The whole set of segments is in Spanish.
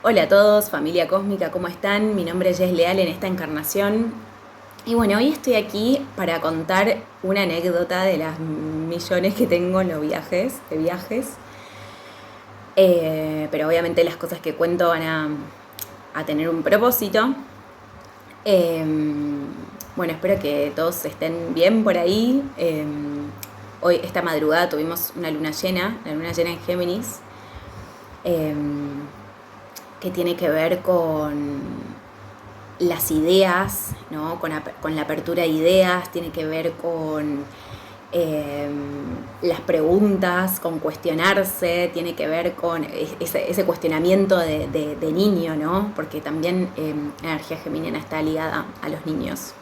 Hola a todos, familia cósmica, ¿cómo están? Mi nombre es Jess Leal en esta encarnación. Y bueno, hoy estoy aquí para contar una anécdota de las millones que tengo en los viajes. Pero obviamente las cosas que cuento van a tener un propósito. Eh, bueno, espero que todos estén bien por ahí. Hoy, esta madrugada, tuvimos una luna llena, la luna llena en Géminis. Eh, que tiene que ver con las ideas, ¿no? Con la apertura de ideas, tiene que ver con eh, las preguntas, con cuestionarse, tiene que ver con ese cuestionamiento de niño, ¿no? Porque también la energía geminiana está ligada a los niños.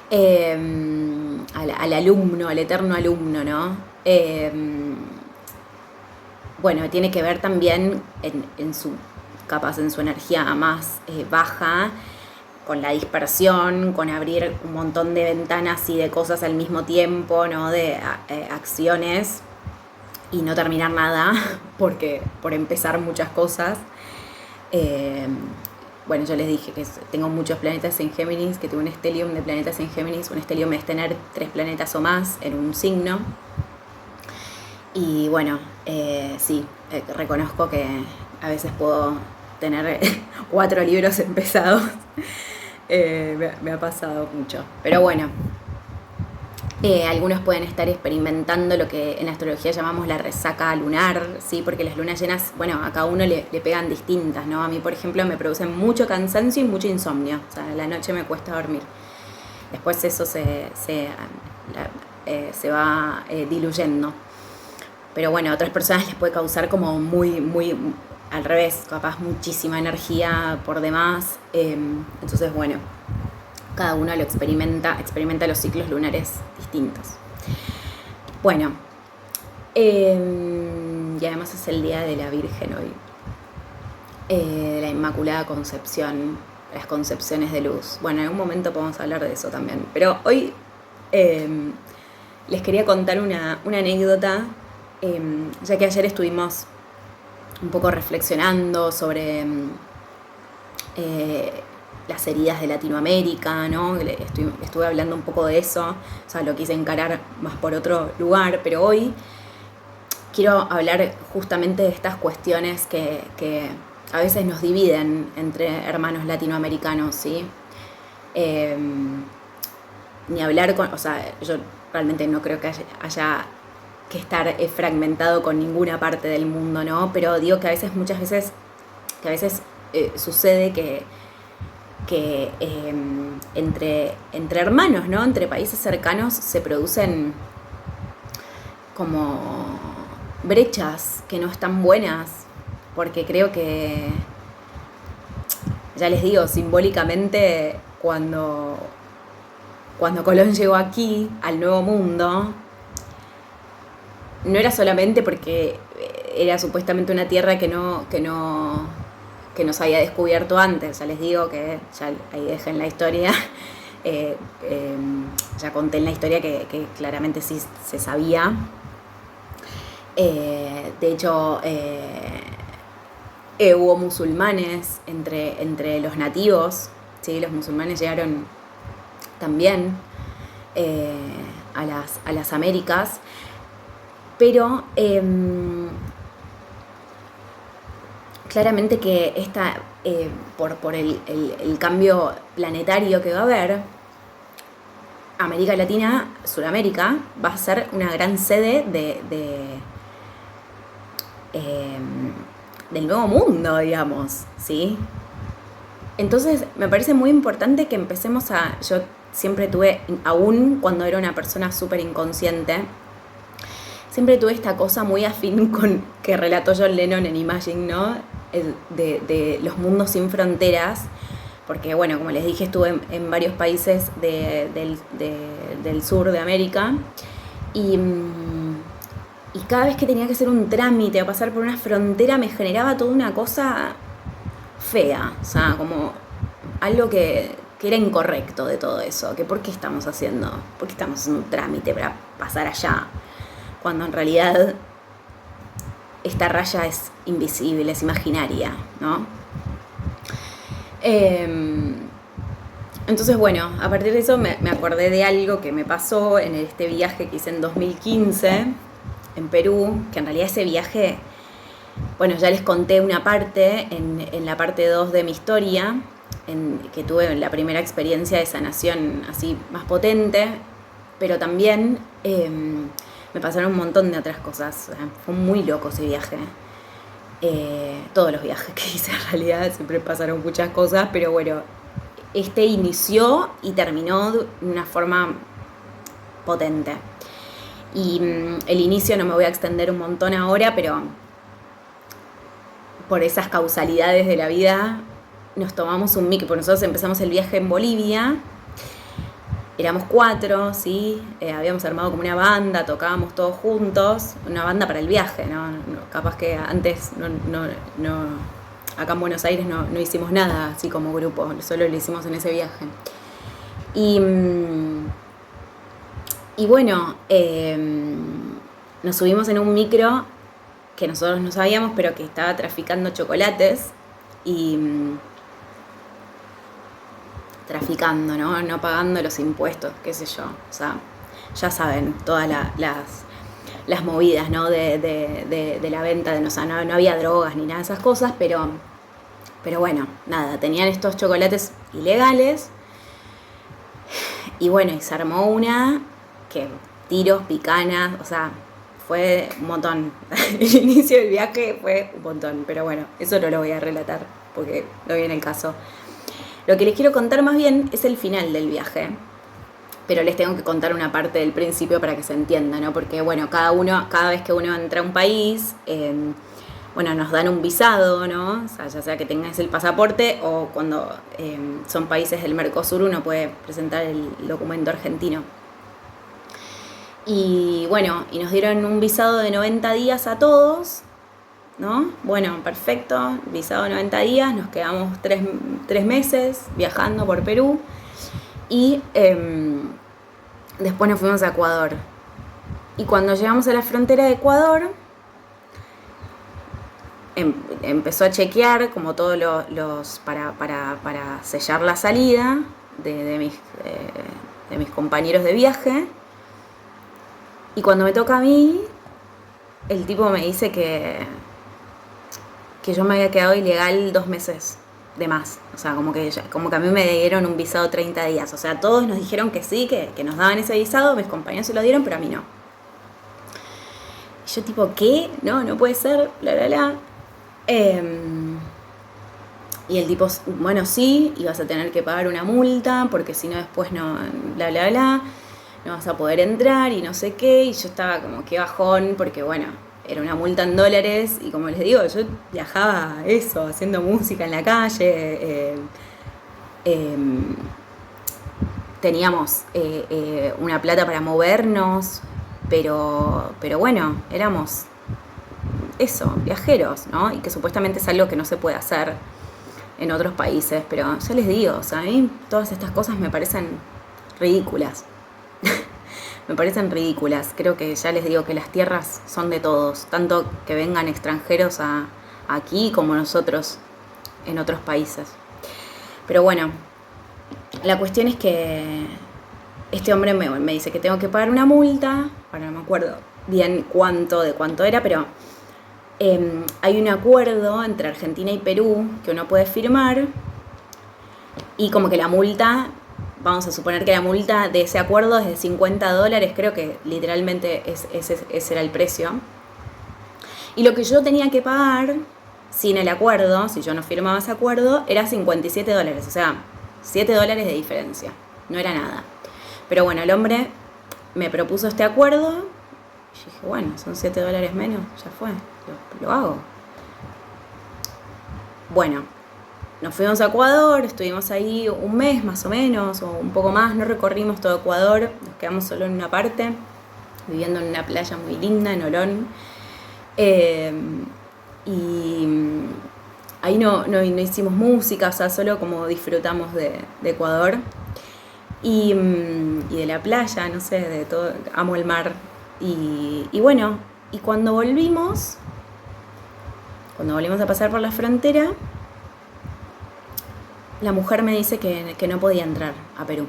Al alumno, al eterno alumno, ¿no? Bueno, tiene que ver también capaz en su energía más baja, con la dispersión, con abrir un montón de ventanas y de cosas al mismo tiempo, ¿no? De acciones y no terminar nada, porque por empezar muchas cosas. Eh, bueno, yo les dije que tengo muchos planetas en Géminis, que tengo un estelium de planetas en Géminis. Un estelium es tener 3 planetas o más en un signo. Y bueno, sí, reconozco que a veces puedo tener 4 libros empezados. Me ha pasado mucho. Pero bueno, algunos pueden estar experimentando lo que en astrología llamamos la resaca lunar, ¿sí? Porque las lunas llenas, bueno, a cada uno le pegan distintas, ¿no? A mí, por ejemplo, me producen mucho cansancio y mucho insomnio. O sea, la noche me cuesta dormir. Después eso se va diluyendo. Pero bueno, a otras personas les puede causar como muy al revés, capaz muchísima energía por demás. Entonces, bueno, cada uno lo experimenta los ciclos lunares distintos. Bueno, y además es el día de la Virgen hoy, de la Inmaculada Concepción, las concepciones de luz. Bueno, en algún momento podemos hablar de eso también. Pero hoy les quería contar una anécdota. Ya que ayer estuvimos un poco reflexionando sobre las heridas de Latinoamérica, ¿no? Estuve hablando un poco de eso, o sea, lo quise encarar más por otro lugar, pero hoy quiero hablar justamente de estas cuestiones que a veces nos dividen entre hermanos latinoamericanos, ¿sí? Ni hablar con, o sea, yo realmente no creo que haya que estar fragmentado con ninguna parte del mundo, ¿no? Pero digo que muchas veces sucede que entre hermanos, ¿no? Entre países cercanos se producen como brechas que no están buenas, porque creo que, ya les digo, simbólicamente, cuando Colón llegó aquí, al Nuevo Mundo, no era solamente porque era supuestamente una tierra que nos había descubierto antes. Ya les digo que ya ahí dejen la historia. Ya conté en la historia que claramente sí se sabía. De hecho, hubo musulmanes entre los nativos, ¿sí? Los musulmanes llegaron también a las Américas. Pero claramente que por el cambio planetario que va a haber, América Latina, Sudamérica, va a ser una gran sede del nuevo mundo, digamos, ¿sí? Entonces me parece muy importante que empecemos yo siempre tuve, aún cuando era una persona súper inconsciente, siempre tuve esta cosa muy afín con que relató John Lennon en Imagine, ¿no? De los mundos sin fronteras, porque bueno, como les dije, estuve en varios países del sur de América y cada vez que tenía que hacer un trámite o pasar por una frontera me generaba toda una cosa fea, o sea, como algo que era incorrecto de todo eso, que por qué estamos haciendo un trámite para pasar allá, cuando en realidad esta raya es invisible, es imaginaria, ¿no? Entonces, bueno, a partir de eso me acordé de algo que me pasó en este viaje que hice en 2015 en Perú, que en realidad ese viaje, bueno, ya les conté una parte en la parte 2 de mi historia, que tuve la primera experiencia de sanación así más potente, pero también me pasaron un montón de otras cosas. Fue muy loco ese viaje. Todos los viajes que hice en realidad siempre pasaron muchas cosas, pero bueno, este inició y terminó de una forma potente. Y el inicio no me voy a extender un montón ahora, pero por esas causalidades de la vida nos tomamos un micro, porque nosotros empezamos el viaje en Bolivia, éramos 4, ¿sí? Habíamos armado como una banda, tocábamos todos juntos, una banda para el viaje, ¿no? Capaz que antes no acá en Buenos Aires no hicimos nada así como grupo, solo lo hicimos en ese viaje. Y bueno, nos subimos en un micro que nosotros no sabíamos, pero que estaba traficando chocolates y traficando, ¿no? No pagando los impuestos, qué sé yo. O sea, ya saben, todas las movidas, ¿no? De la venta, o sea, no había drogas ni nada de esas cosas, pero bueno, nada, tenían estos chocolates ilegales. Y bueno, y se armó una que tiros, picanas, o sea, fue un montón. El inicio del viaje fue un montón, pero bueno, eso no lo voy a relatar porque no viene el caso. Lo que les quiero contar más bien es el final del viaje, pero les tengo que contar una parte del principio para que se entienda, ¿no? Porque bueno, cada vez que uno entra a un país, bueno, nos dan un visado, ¿no? O sea, ya sea que tengas el pasaporte o cuando son países del Mercosur uno puede presentar el documento argentino. Y bueno, y nos dieron un visado de 90 días a todos, ¿no? Bueno, perfecto, visado de 90 días, nos quedamos 3 meses viajando por Perú y después nos fuimos a Ecuador. Y cuando llegamos a la frontera de Ecuador, empezó a chequear como todos los para sellar la salida de mis compañeros de viaje. Y cuando me toca a mí, el tipo me dice que yo me había quedado ilegal 2 meses de más. O sea, como que a mí me dieron un visado 30 días. O sea, todos nos dijeron que sí, que nos daban ese visado, mis compañeros se lo dieron, pero a mí no. Y yo tipo, ¿qué? No puede ser, bla, bla, bla. Y el tipo, bueno, sí, y vas a tener que pagar una multa, porque si no después no, bla, bla, bla, no vas a poder entrar y no sé qué. Y yo estaba como, qué bajón, porque bueno, era una multa en dólares, y como les digo, yo viajaba eso, haciendo música en la calle, teníamos una plata para movernos, pero bueno, éramos eso, viajeros, ¿no? Y que supuestamente es algo que no se puede hacer en otros países, pero yo les digo, o sea, a mí todas estas cosas me parecen ridículas. Me parecen ridículas. Creo que ya les digo que las tierras son de todos, tanto que vengan extranjeros aquí como nosotros en otros países. Pero bueno, la cuestión es que este hombre me dice que tengo que pagar una multa, ahora no me acuerdo bien de cuánto era, pero hay un acuerdo entre Argentina y Perú que uno puede firmar y como que la multa, vamos a suponer que la multa de ese acuerdo es de $50, creo que literalmente ese era el precio. Y lo que yo tenía que pagar sin el acuerdo, si yo no firmaba ese acuerdo, era $57, o sea, $7 de diferencia, no era nada. Pero bueno, el hombre me propuso este acuerdo y yo dije, bueno, son $7 menos, ya fue, lo hago. Bueno, nos fuimos a Ecuador, estuvimos ahí un mes más o menos, o un poco más, no recorrimos todo Ecuador, nos quedamos solo en una parte, viviendo en una playa muy linda, en Olón. Y ahí no hicimos música, o sea, solo como disfrutamos de Ecuador y de la playa, no sé, de todo, amo el mar. Y bueno, y cuando volvimos, Cuando volvimos a pasar por la frontera, la mujer me dice que no podía entrar a Perú.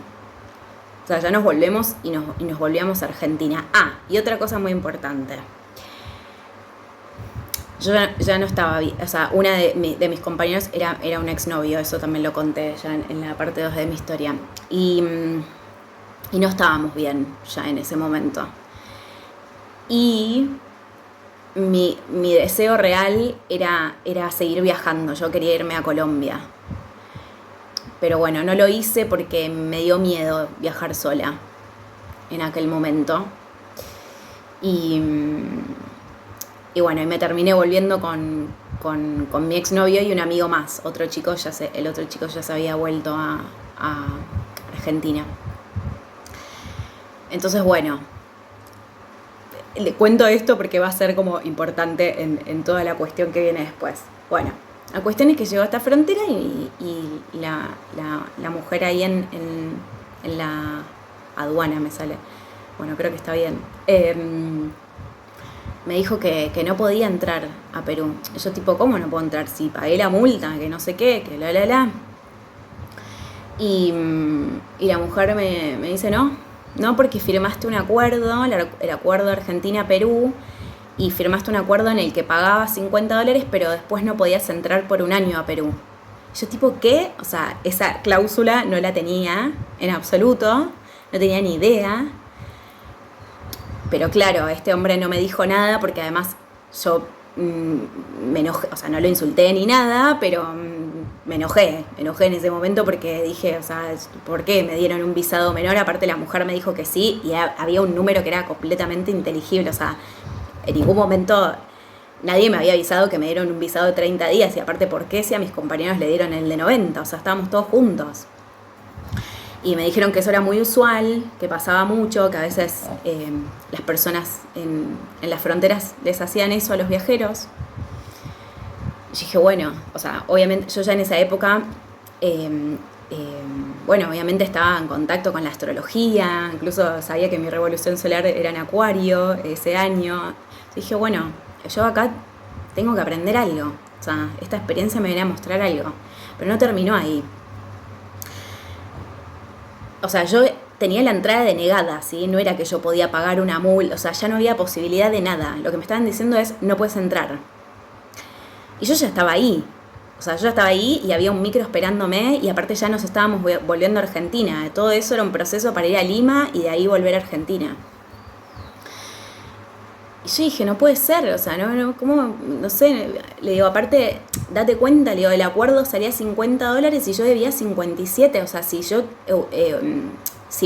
O sea, ya nos volvemos y nos volvíamos a Argentina. Ah, y otra cosa muy importante. Yo ya no estaba bien. O sea, una de mis compañeros era un exnovio. Eso también lo conté ya en la parte 2 de mi historia. Y no estábamos bien ya en ese momento. Y mi deseo real era seguir viajando. Yo quería irme a Colombia. Pero bueno, no lo hice porque me dio miedo viajar sola en aquel momento. Y bueno, y me terminé volviendo con mi exnovio y un amigo más. El otro chico ya se había vuelto a Argentina. Entonces, bueno, le cuento esto porque va a ser como importante en toda la cuestión que viene después. Bueno, la cuestión es que llegó a esta frontera y la mujer ahí en la aduana me sale. Bueno, creo que está bien. Me dijo que no podía entrar a Perú. Yo tipo, ¿cómo no puedo entrar? Si pagué la multa, que no sé qué, que la. Y la mujer me dice, no, porque firmaste un acuerdo, el acuerdo Argentina-Perú, y firmaste un acuerdo en el que pagabas $50, pero después no podías entrar por un año a Perú. Yo tipo, ¿qué? O sea, esa cláusula no la tenía en absoluto, no tenía ni idea. Pero claro, este hombre no me dijo nada porque además yo me enojé, o sea, no lo insulté ni nada, pero me enojé en ese momento porque dije, o sea, ¿por qué me dieron un visado menor? Aparte la mujer me dijo que sí y había un número que era completamente inteligible, o sea, en ningún momento nadie me había avisado que me dieron un visado de 30 días y aparte, ¿por qué si a mis compañeros le dieron el de 90? O sea, estábamos todos juntos. Y me dijeron que eso era muy usual, que pasaba mucho, que a veces las personas en las fronteras les hacían eso a los viajeros. Y dije, bueno, o sea, obviamente yo ya en esa época, bueno, obviamente estaba en contacto con la astrología, incluso sabía que mi revolución solar era en Acuario ese año. Dije, bueno, yo acá tengo que aprender algo, o sea, esta experiencia me viene a mostrar algo, pero no terminó ahí. O sea, yo tenía la entrada denegada, ¿sí? No era que yo podía pagar una multa, o sea, ya no había posibilidad de nada. Lo que me estaban diciendo es, no puedes entrar. Y yo ya estaba ahí. O sea, yo ya estaba ahí y había un micro esperándome y aparte ya nos estábamos volviendo a Argentina. Todo eso era un proceso para ir a Lima y de ahí volver a Argentina. Y yo dije, no puede ser, o sea, ¿cómo? No sé, le digo, aparte, date cuenta, le digo, el acuerdo salía $50 y yo debía 57, o sea, si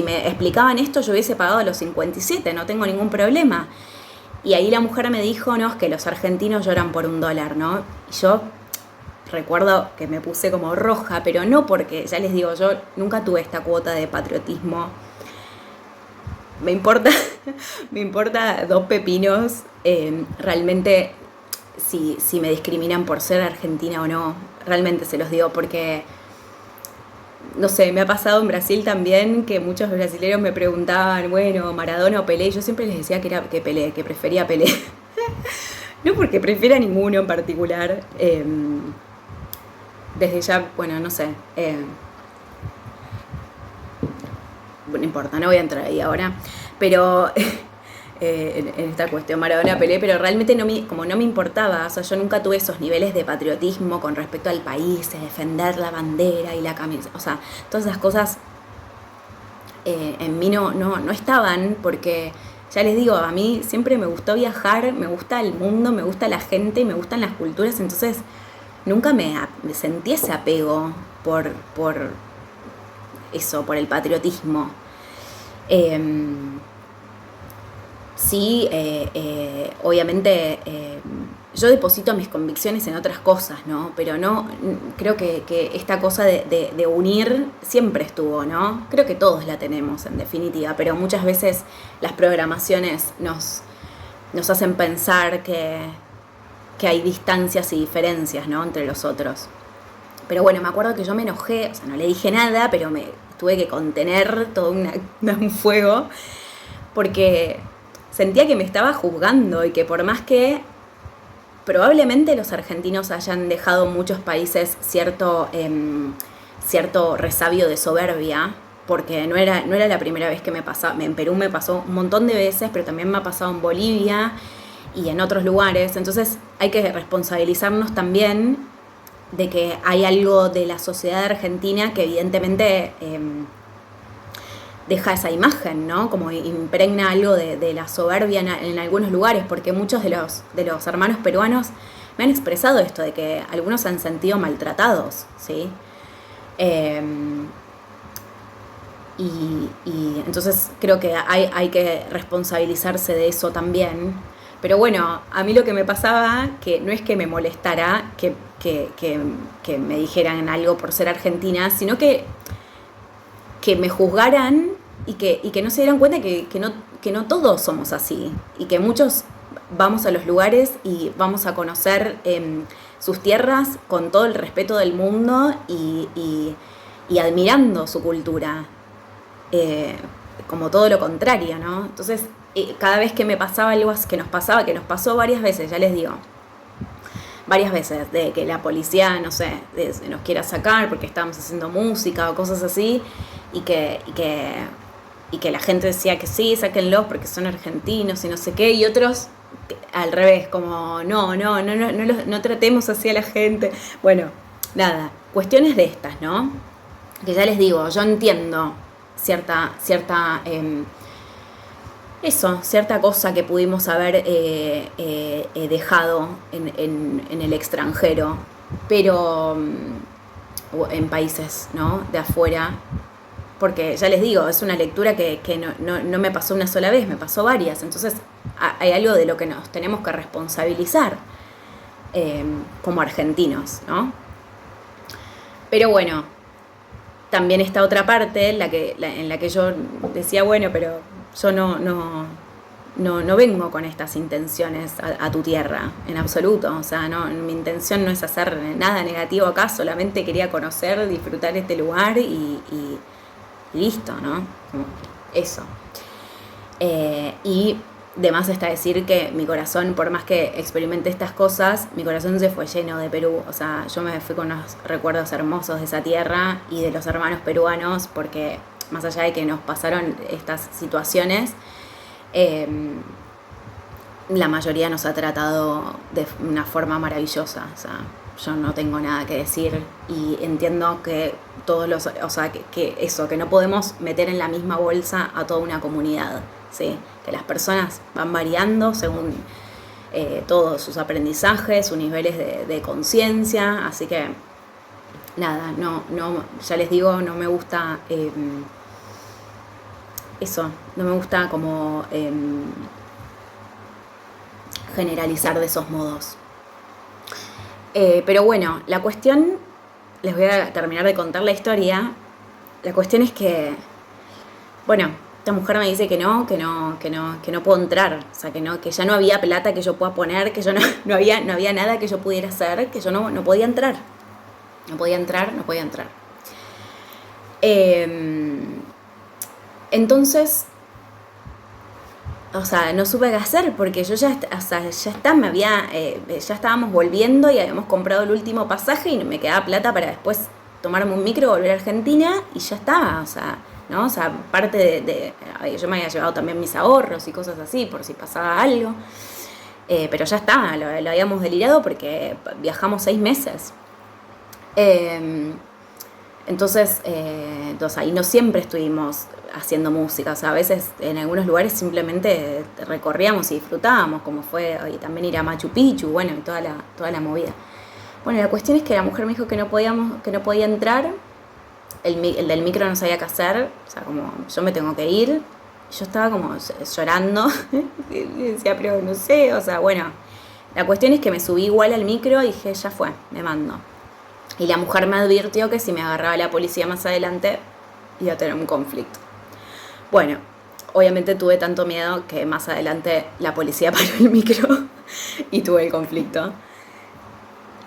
me explicaban esto, yo hubiese pagado los 57, no tengo ningún problema. Y ahí la mujer me dijo, no, es que los argentinos lloran por $1, ¿no? Y yo recuerdo que me puse como roja, pero no porque, ya les digo, yo nunca tuve esta cuota de patriotismo. Me importa dos pepinos, realmente si me discriminan por ser argentina o no, realmente se los digo porque, no sé, me ha pasado en Brasil también que muchos brasileños me preguntaban, bueno, Maradona o Pelé, y yo siempre les decía que Pelé, que prefería Pelé. No porque prefiera ninguno en particular, desde ya, bueno, no sé, no importa, no voy a entrar ahí ahora, pero en esta cuestión Maradona Pelé, pero realmente como no me importaba, o sea, yo nunca tuve esos niveles de patriotismo con respecto al país, de defender la bandera y la camisa, o sea, todas esas cosas en mí no estaban, porque ya les digo, a mí siempre me gustó viajar, me gusta el mundo, me gusta la gente, me gustan las culturas, entonces nunca me sentí ese apego por eso, por el patriotismo. Sí, obviamente yo deposito mis convicciones en otras cosas, ¿no? Pero no, creo que esta cosa de unir siempre estuvo, ¿no? Creo que todos la tenemos en definitiva, pero muchas veces las programaciones nos hacen pensar que hay distancias y diferencias, ¿no? Entre los otros. Pero bueno, me acuerdo que yo me enojé, o sea, no le dije nada, pero me tuve que contener todo un fuego, porque sentía que me estaba juzgando y que por más que probablemente los argentinos hayan dejado muchos países cierto resabio de soberbia, porque no era la primera vez que me pasaba. En Perú me pasó un montón de veces, pero también me ha pasado en Bolivia y en otros lugares. Entonces hay que responsabilizarnos también de que hay algo de la sociedad argentina que evidentemente deja esa imagen, ¿no? Como impregna algo de la soberbia en algunos lugares, porque muchos de los hermanos peruanos me han expresado esto, de que algunos se han sentido maltratados, ¿sí? Y entonces creo que hay que responsabilizarse de eso también. Pero bueno, a mí lo que me pasaba, que no es que me molestara que me dijeran algo por ser argentina, sino que me juzgaran y que no se dieran cuenta que no todos somos así, y que muchos vamos a los lugares y vamos a conocer sus tierras con todo el respeto del mundo y admirando su cultura, como todo lo contrario, ¿no? Entonces, cada vez que me pasaba algo que nos pasó varias veces, ya les digo, varias veces, de que la policía, no sé, nos quiera sacar porque estábamos haciendo música o cosas así, y que la gente decía que sí, sáquenlos porque son argentinos y no sé qué, y otros al revés, como no tratemos así a la gente. Bueno, nada, cuestiones de estas, ¿no? Que ya les digo, yo entiendo cierta cosa que pudimos haber dejado en el extranjero, pero en países, ¿no?, de afuera, porque ya les digo, es una lectura que no me pasó una sola vez, me pasó varias. Entonces hay algo de lo que nos tenemos que responsabilizar como argentinos, ¿no? Pero bueno, también está otra parte en la que yo decía, bueno, pero yo no vengo con estas intenciones a tu tierra, en absoluto. O sea, mi intención no es hacer nada negativo acá, solamente quería conocer, disfrutar este lugar y listo, ¿no? Como eso. Y de más está decir que mi corazón, por más que experimenté estas cosas, mi corazón se fue lleno de Perú. O sea, yo me fui con unos recuerdos hermosos de esa tierra y de los hermanos peruanos, porque más allá de que nos pasaron estas situaciones, la mayoría nos ha tratado de una forma maravillosa. O sea, yo no tengo nada que decir y entiendo que que no podemos meter en la misma bolsa a toda una comunidad, ¿sí? Que las personas van variando según todos sus aprendizajes, sus niveles de conciencia, así que nada, ya les digo, no me gusta no me gusta como generalizar de esos modos. Pero bueno, la cuestión, les voy a terminar de contar la historia. La cuestión es que, bueno, esta mujer me dice que no puedo entrar, o sea, que ya no había plata que yo pueda poner, que yo no había nada que yo pudiera hacer, que yo no podía entrar. No podía entrar. Entonces, o sea, no supe qué hacer, porque yo ya estábamos volviendo y habíamos comprado el último pasaje y me quedaba plata para después tomarme un micro, volver a Argentina y ya estaba, o sea, ¿no? O sea, parte yo me había llevado también mis ahorros y cosas así, por si pasaba algo, pero ya estaba, lo habíamos delirado porque viajamos 6 meses. Entonces ahí no siempre estuvimos haciendo música, o sea, a veces en algunos lugares simplemente recorríamos y disfrutábamos, como fue y también ir a Machu Picchu, bueno, y toda la movida. Bueno, la cuestión es que la mujer me dijo que no podía entrar, el del micro no sabía qué hacer, o sea, como yo me tengo que ir, yo estaba como llorando, y decía, pero no sé, o sea, bueno, la cuestión es que me subí igual al micro y dije, ya fue, me mando. Y la mujer me advirtió que si me agarraba la policía más adelante iba a tener un conflicto. Bueno, obviamente tuve tanto miedo que más adelante la policía paró el micro y tuve el conflicto.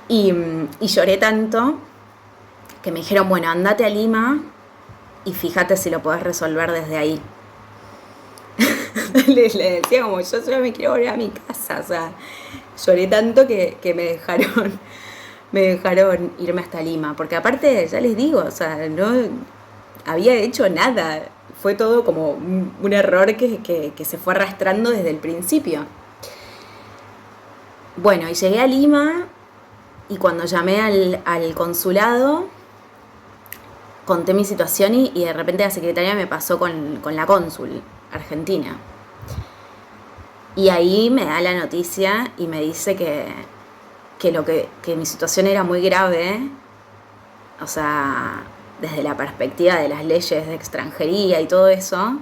Y lloré tanto que me dijeron, bueno, andate a Lima y fíjate si lo podés resolver desde ahí. le decía como, yo solo me quiero volver a mi casa, o sea, Lloré tanto que me dejaron irme hasta Lima, porque aparte, ya les digo, o sea, no había hecho nada, fue todo como un error que se fue arrastrando desde el principio. Bueno, y llegué a Lima y cuando llamé al consulado, conté mi situación y de repente la secretaria me pasó con la cónsul argentina. Y ahí me da la noticia y me dice que mi situación era muy grave, o sea, desde la perspectiva de las leyes de extranjería y todo eso,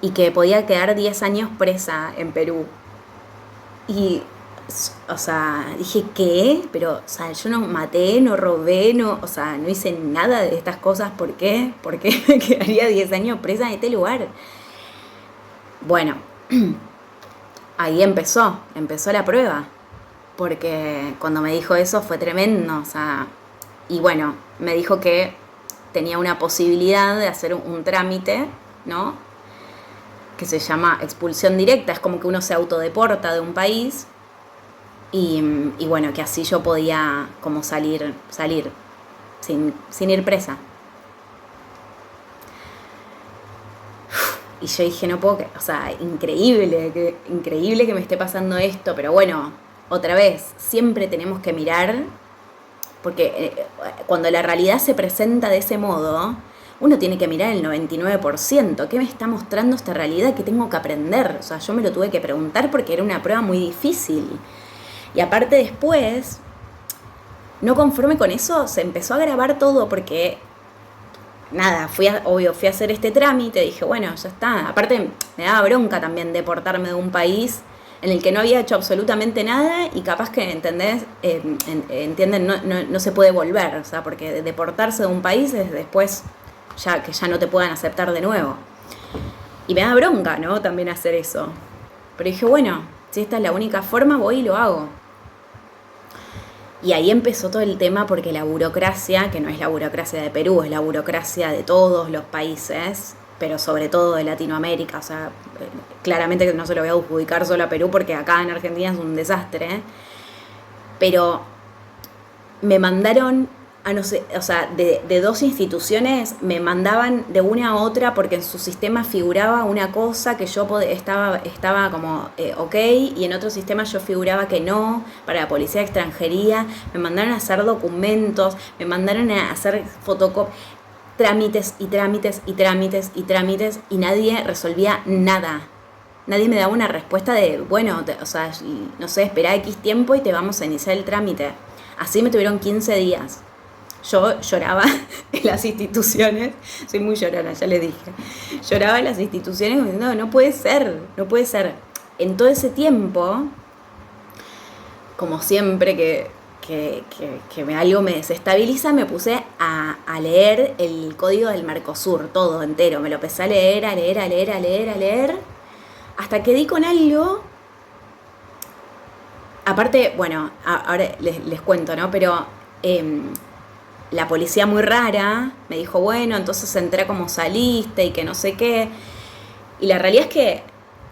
y que podía quedar 10 años presa en Perú. Y, o sea, dije, ¿qué? Pero, o sea, yo no maté, no robé, no, o sea, no hice nada de estas cosas. ¿Por qué? ¿Por qué me quedaría 10 años presa en este lugar? Bueno, ahí empezó la prueba, porque cuando me dijo eso fue tremendo, o sea, y bueno, me dijo que tenía una posibilidad de hacer un trámite, ¿no? Que se llama expulsión directa, es como que uno se autodeporta de un país y bueno, que así yo podía como salir sin ir presa. Y yo dije, no puedo, o sea, increíble que me esté pasando esto, pero bueno, otra vez, siempre tenemos que mirar, porque cuando la realidad se presenta de ese modo, uno tiene que mirar el 99%. ¿Qué me está mostrando esta realidad? ¿Qué tengo que aprender? O sea, yo me lo tuve que preguntar porque era una prueba muy difícil. Y aparte después, no conforme con eso, se empezó a grabar todo porque nada, fui a hacer este trámite, dije, bueno, ya está. Aparte me daba bronca también deportarme de un país en el que no había hecho absolutamente nada y capaz que, ¿entendés? Entienden, no se puede volver, o sea, porque deportarse de un país es después que ya no te puedan aceptar de nuevo. Y me da bronca, ¿no? También hacer eso. Pero dije, bueno, si esta es la única forma, voy y lo hago. Y ahí empezó todo el tema porque la burocracia, que no es la burocracia de Perú, es la burocracia de todos los países, pero sobre todo de Latinoamérica, o sea, claramente que no se lo voy a adjudicar solo a Perú porque acá en Argentina es un desastre, pero me mandaron a no sé, o sea, de dos instituciones me mandaban de una a otra porque en su sistema figuraba una cosa que yo estaba como ok, y en otro sistema yo figuraba que no, para la policía de extranjería. Me mandaron a hacer documentos, me mandaron a hacer fotocopias, trámites y trámites y trámites y trámites, y nadie resolvía nada. Nadie me daba una respuesta de, bueno, o sea, no sé, espera X tiempo y te vamos a iniciar el trámite. Así me tuvieron 15 días. Yo lloraba en las instituciones, soy muy llorona, ya les dije. Lloraba en las instituciones diciendo, no puede ser, no puede ser. En todo ese tiempo, como siempre que algo me desestabiliza, me puse a leer el código del Mercosur, todo entero. Me lo empecé a leer, hasta que di con algo. Aparte, bueno, ahora les cuento, ¿no? Pero la policía muy rara me dijo, bueno, entonces entré como saliste y que no sé qué. Y la realidad es que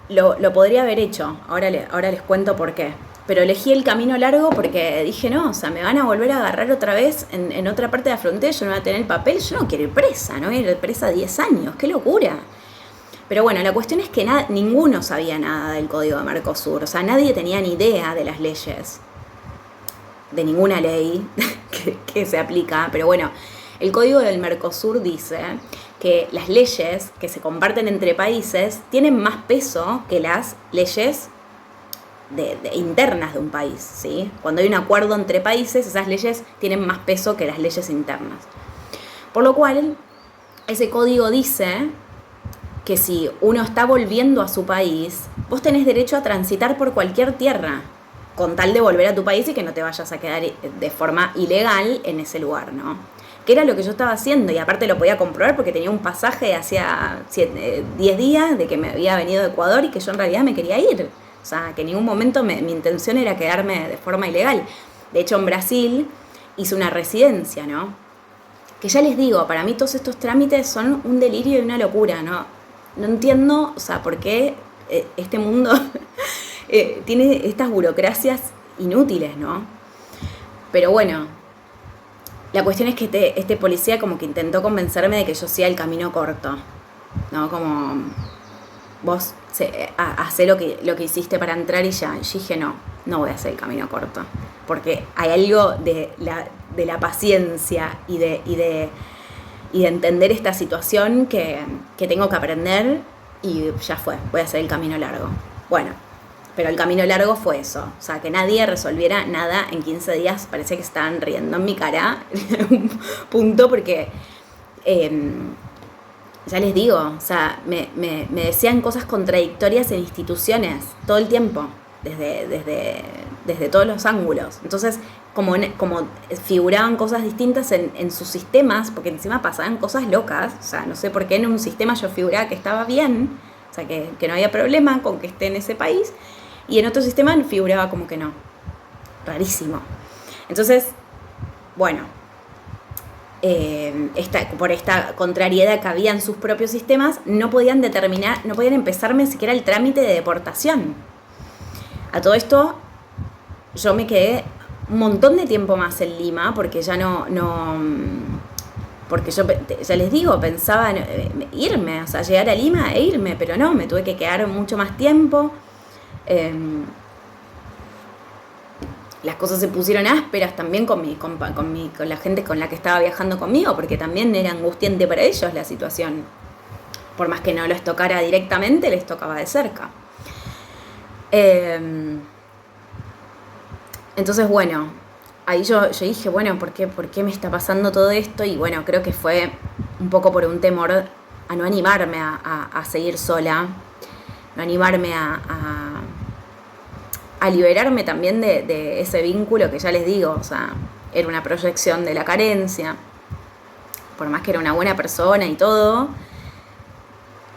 lo podría haber hecho, ahora les cuento por qué. Pero elegí el camino largo porque dije, no, o sea, me van a volver a agarrar otra vez en otra parte de la frontera, yo no voy a tener el papel, yo no quiero ir presa, no voy a ir presa 10 años, qué locura. Pero bueno, la cuestión es que ninguno sabía nada del código de Mercosur, o sea, nadie tenía ni idea de las leyes, de ninguna ley que se aplica. Pero bueno, el código del Mercosur dice que las leyes que se comparten entre países tienen más peso que las leyes internas de un país, ¿sí? Cuando hay un acuerdo entre países, esas leyes tienen más peso que las leyes internas. Por lo cual, ese código dice que si uno está volviendo a su país, vos tenés derecho a transitar por cualquier tierra, con tal de volver a tu país y que no te vayas a quedar de forma ilegal en ese lugar, ¿no? Que era lo que yo estaba haciendo, y aparte lo podía comprobar porque tenía un pasaje de hacía 10 días de que me había venido de Ecuador y que yo en realidad me quería ir. O sea, que en ningún momento mi intención era quedarme de forma ilegal. De hecho, en Brasil hice una residencia, ¿no? Que ya les digo, para mí todos estos trámites son un delirio y una locura, ¿no? No entiendo, o sea, por qué este mundo tiene estas burocracias inútiles, ¿no? Pero bueno, la cuestión es que este policía como que intentó convencerme de que yo sea el camino corto, ¿no? Como vos hacé lo que hiciste para entrar y ya. Yo dije, no voy a hacer el camino corto, porque hay algo de la paciencia y de entender esta situación que tengo que aprender, y ya fue, voy a hacer el camino largo. Bueno, pero el camino largo fue eso, o sea, que nadie resolviera nada en 15 días, parecía que estaban riendo en mi cara en un punto, porque ya les digo, o sea, me decían cosas contradictorias en instituciones todo el tiempo, desde todos los ángulos. Entonces, como figuraban cosas distintas en sus sistemas, porque encima pasaban cosas locas, o sea, no sé por qué en un sistema yo figuraba que estaba bien, o sea, que no había problema con que esté en ese país, y en otro sistema figuraba como que no. Rarísimo. Entonces, bueno, por esta contrariedad que había en sus propios sistemas, no podían empezarme siquiera el trámite de deportación. A todo esto, yo me quedé un montón de tiempo más en Lima, porque ya porque yo, ya les digo, pensaba en irme, o sea, llegar a Lima e irme, pero no, me tuve que quedar mucho más tiempo. Las cosas se pusieron ásperas también con la gente con la que estaba viajando conmigo, porque también era angustiante para ellos la situación. Por más que no les tocara directamente, les tocaba de cerca. Entonces, bueno, ahí yo dije, bueno, ¿por qué me está pasando todo esto? Y bueno, creo que fue un poco por un temor a no animarme a seguir sola, no animarme a liberarme también de ese vínculo que ya les digo, o sea, era una proyección de la carencia, por más que era una buena persona y todo,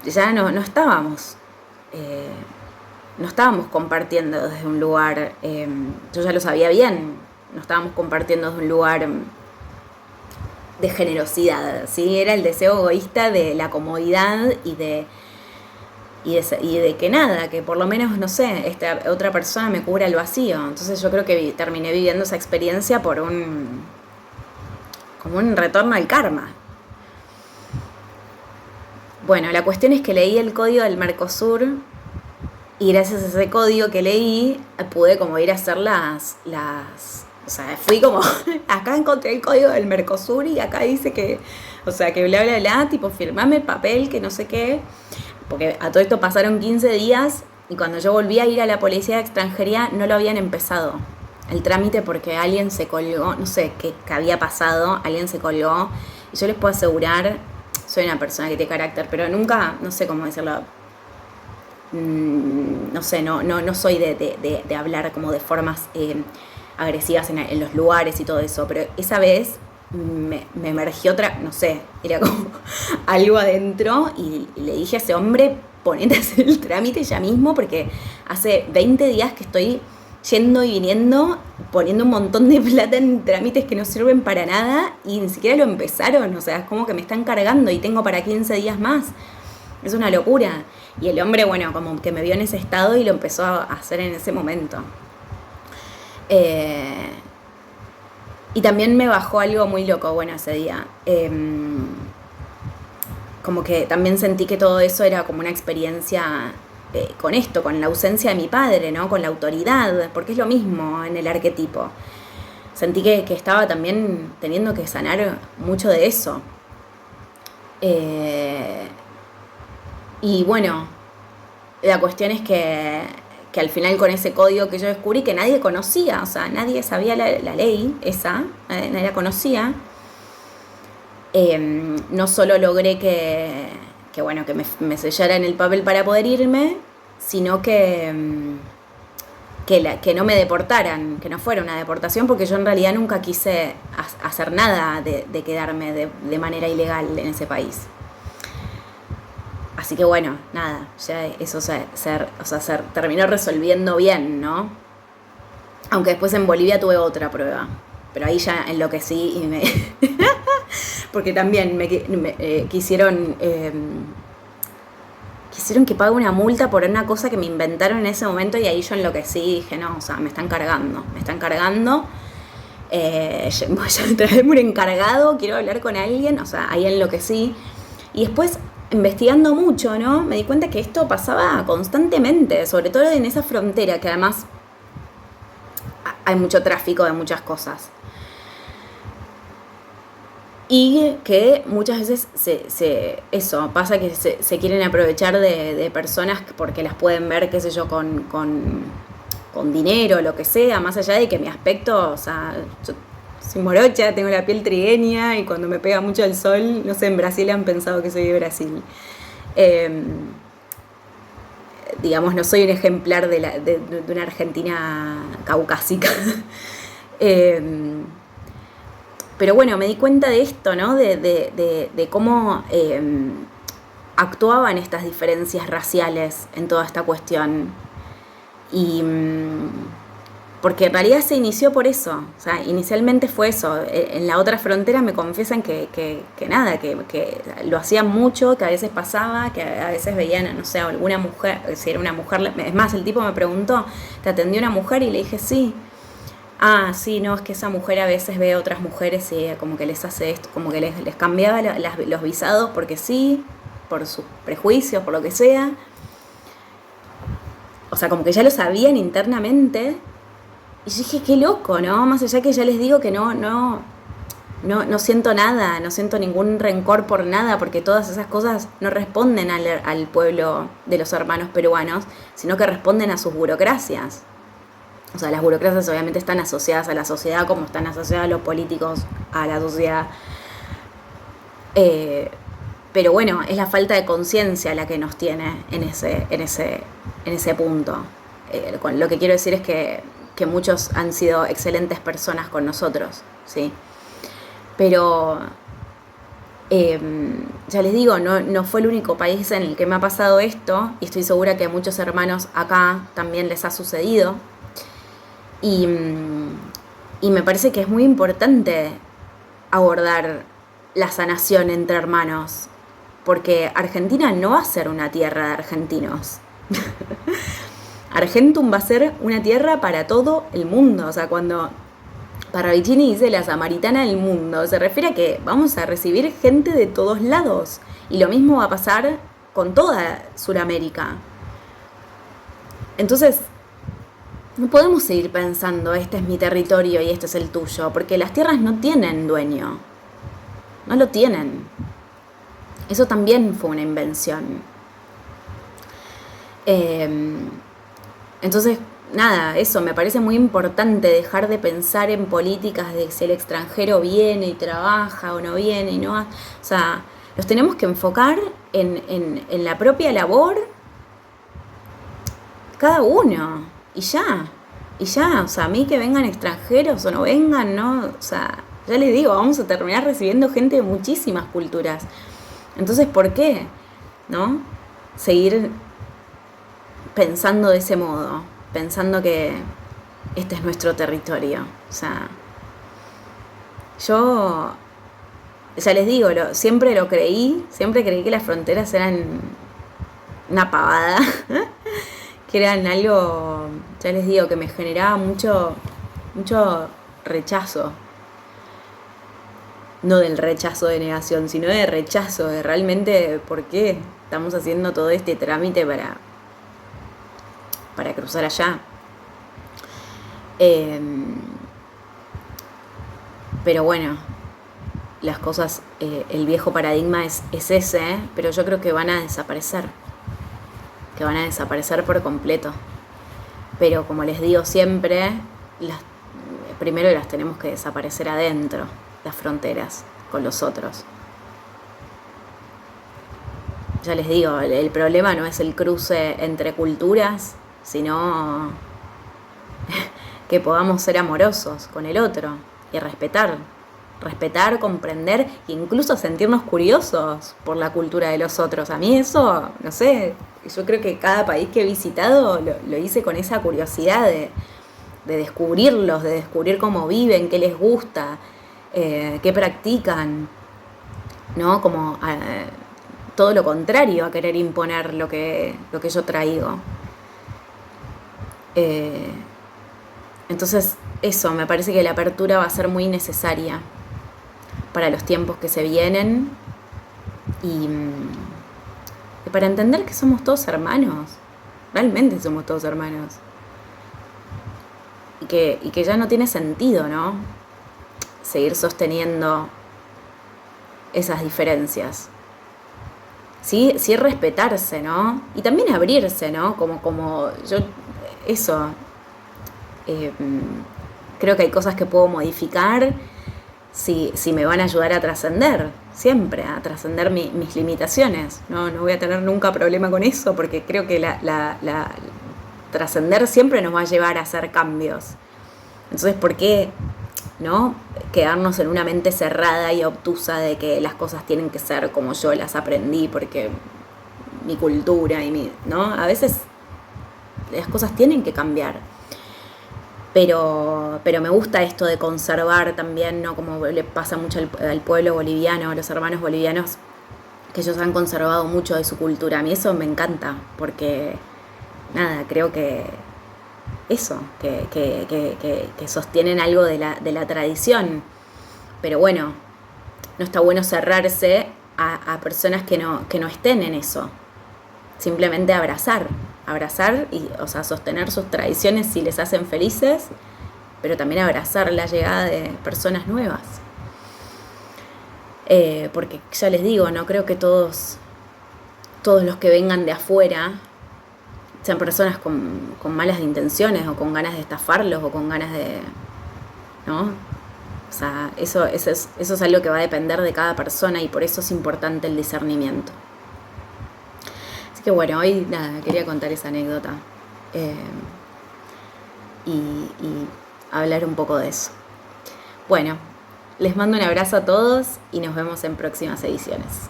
ya no estábamos compartiendo desde un lugar, yo ya lo sabía bien, no estábamos compartiendo desde un lugar de generosidad, ¿sí? Era el deseo egoísta de la comodidad y de que nada, que por lo menos, no sé, esta otra persona me cubra el vacío. Entonces yo creo que terminé viviendo esa experiencia como un retorno al karma. Bueno, la cuestión es que leí el código del Mercosur, y gracias a ese código que leí pude como ir a hacer o sea, fui como, acá encontré el código del Mercosur y acá dice que, o sea, que bla, bla, bla, tipo, firmame el papel, que no sé qué. Porque a todo esto pasaron 15 días y cuando yo volví a ir a la policía de extranjería no lo habían empezado el trámite, porque alguien se colgó, no sé qué había pasado, alguien se colgó, y yo les puedo asegurar, soy una persona que tiene carácter, pero nunca, no sé cómo decirlo, no sé, no soy de hablar como de formas agresivas en los lugares y todo eso, pero esa vez me emergió otra, no sé, era como algo adentro, y le dije a ese hombre, ponete a hacer el trámite ya mismo, porque hace 20 días que estoy yendo y viniendo, poniendo un montón de plata en trámites que no sirven para nada, y ni siquiera lo empezaron, o sea, es como que me están cargando y tengo para 15 días más. Es una locura. Y el hombre, bueno, como que me vio en ese estado y lo empezó a hacer en ese momento. Y también me bajó algo muy loco, bueno, ese día. Como que también sentí que todo eso era como una experiencia con esto, con la ausencia de mi padre, ¿no? Con la autoridad, porque es lo mismo en el arquetipo. Sentí que estaba también teniendo que sanar mucho de eso. Y bueno, la cuestión es que al final con ese código que yo descubrí, que nadie conocía, o sea, nadie sabía la ley esa, nadie la conocía, no solo logré que me sellaran el papel para poder irme, sino que no me deportaran, que no fuera una deportación, porque yo en realidad nunca quise hacer nada de quedarme de manera ilegal en ese país. Así que bueno, nada, ya eso se terminó resolviendo bien, ¿no? Aunque después en Bolivia tuve otra prueba, pero ahí ya enloquecí y me... porque también me quisieron quisieron que pague una multa por una cosa que me inventaron en ese momento y ahí yo enloquecí y dije, no, o sea, me están cargando. Voy a traerme un encargado, quiero hablar con alguien, o sea, ahí enloquecí. Y después, investigando mucho, ¿no? Me di cuenta que esto pasaba constantemente, sobre todo en esa frontera, que además hay mucho tráfico de muchas cosas. Y que muchas veces eso pasa, que se quieren aprovechar de personas porque las pueden ver, qué sé yo, con dinero, lo que sea, más allá de que mi aspecto, o sea, yo soy morocha, tengo la piel trigueña y cuando me pega mucho el sol, no sé, en Brasil han pensado que soy de Brasil. Digamos, no soy un ejemplar de una Argentina caucásica. Pero bueno, me di cuenta de esto, ¿no? De cómo actuaban estas diferencias raciales en toda esta cuestión. Y porque en realidad se inició por eso, o sea, inicialmente fue eso. En la otra frontera me confiesan que nada, que lo hacían mucho, que a veces pasaba, que a veces veían, no sé, alguna mujer, si era una mujer, es más, el tipo me preguntó, ¿te atendió una mujer? Y le dije, sí. Ah, sí, no, es que esa mujer a veces ve a otras mujeres y como que les hace esto, como que les cambiaba los visados porque sí, por sus prejuicios, por lo que sea. O sea, como que ya lo sabían internamente. Y yo dije, qué loco, ¿no? Más allá que ya les digo que no siento nada, no siento ningún rencor por nada, porque todas esas cosas no responden al pueblo de los hermanos peruanos, sino que responden a sus burocracias. O sea, las burocracias obviamente están asociadas a la sociedad como están asociados los políticos a la sociedad. Pero bueno, es la falta de conciencia la que nos tiene en ese punto. Lo que quiero decir es que muchos han sido excelentes personas con nosotros, ¿sí? Pero ya les digo, no fue el único país en el que me ha pasado esto, y estoy segura que a muchos hermanos acá también les ha sucedido. Y me parece que es muy importante abordar la sanación entre hermanos, porque Argentina no va a ser una tierra de argentinos. Argentum va a ser una tierra para todo el mundo. O sea, cuando Parravicini dice la samaritana del mundo, se refiere a que vamos a recibir gente de todos lados. Y lo mismo va a pasar con toda Sudamérica. Entonces, no podemos seguir pensando, este es mi territorio y este es el tuyo, porque las tierras no tienen dueño. No lo tienen. Eso también fue una invención. Entonces, nada, eso, me parece muy importante dejar de pensar en políticas de si el extranjero viene y trabaja o no viene y no. O sea, los tenemos que enfocar en la propia labor cada uno. Y ya, o sea, a mí que vengan extranjeros o no vengan, ¿no? O sea, ya les digo, vamos a terminar recibiendo gente de muchísimas culturas. Entonces, ¿por qué? ¿No? Seguir pensando de ese modo, pensando que este es nuestro territorio. O sea, yo, ya les digo, siempre creí que las fronteras eran una pavada, que eran algo, ya les digo, que me generaba mucho rechazo. No del rechazo de negación, sino de rechazo, de realmente por qué estamos haciendo todo este trámite para cruzar allá. Pero bueno, las cosas, el viejo paradigma es ese, pero yo creo que van a desaparecer. Que van a desaparecer por completo. Pero como les digo siempre, primero las tenemos que desaparecer adentro, las fronteras, con los otros. Ya les digo, el problema no es el cruce entre culturas, sino que podamos ser amorosos con el otro y respetar, comprender e incluso sentirnos curiosos por la cultura de los otros. A mí eso, no sé, yo creo que cada país que he visitado lo hice con esa curiosidad de descubrirlos, de descubrir cómo viven, qué les gusta, qué practican, ¿no? Como todo lo contrario a querer imponer lo que yo traigo. Entonces, eso, me parece que la apertura va a ser muy necesaria para los tiempos que se vienen y para entender que somos todos hermanos, realmente somos todos hermanos. Y que ya no tiene sentido, ¿no? Seguir sosteniendo esas diferencias. Sí, sí respetarse, ¿no? Y también abrirse, ¿no? Como yo, eso, creo que hay cosas que puedo modificar si me van a ayudar a trascender, siempre, a trascender mis limitaciones. No voy a tener nunca problema con eso, porque creo que la trascender siempre nos va a llevar a hacer cambios. Entonces, ¿por qué no quedarnos en una mente cerrada y obtusa de que las cosas tienen que ser como yo las aprendí, porque mi cultura y ¿no? A veces las cosas tienen que cambiar. Pero me gusta esto de conservar también, ¿no? Como le pasa mucho al pueblo boliviano, a los hermanos bolivianos, que ellos han conservado mucho de su cultura. A mí eso me encanta, porque, nada, creo que eso, que sostienen algo de la tradición. Pero bueno, no está bueno cerrarse a personas que no estén en eso. Simplemente abrazar y, o sea, sostener sus tradiciones si les hacen felices, pero también abrazar la llegada de personas nuevas. Porque ya les digo, no creo que todos los que vengan de afuera sean personas con malas intenciones o con ganas de estafarlos o con ganas de, ¿no? O sea, eso es algo que va a depender de cada persona y por eso es importante el discernimiento. Así que bueno, hoy nada, quería contar esa anécdota y hablar un poco de eso. Bueno, les mando un abrazo a todos y nos vemos en próximas ediciones.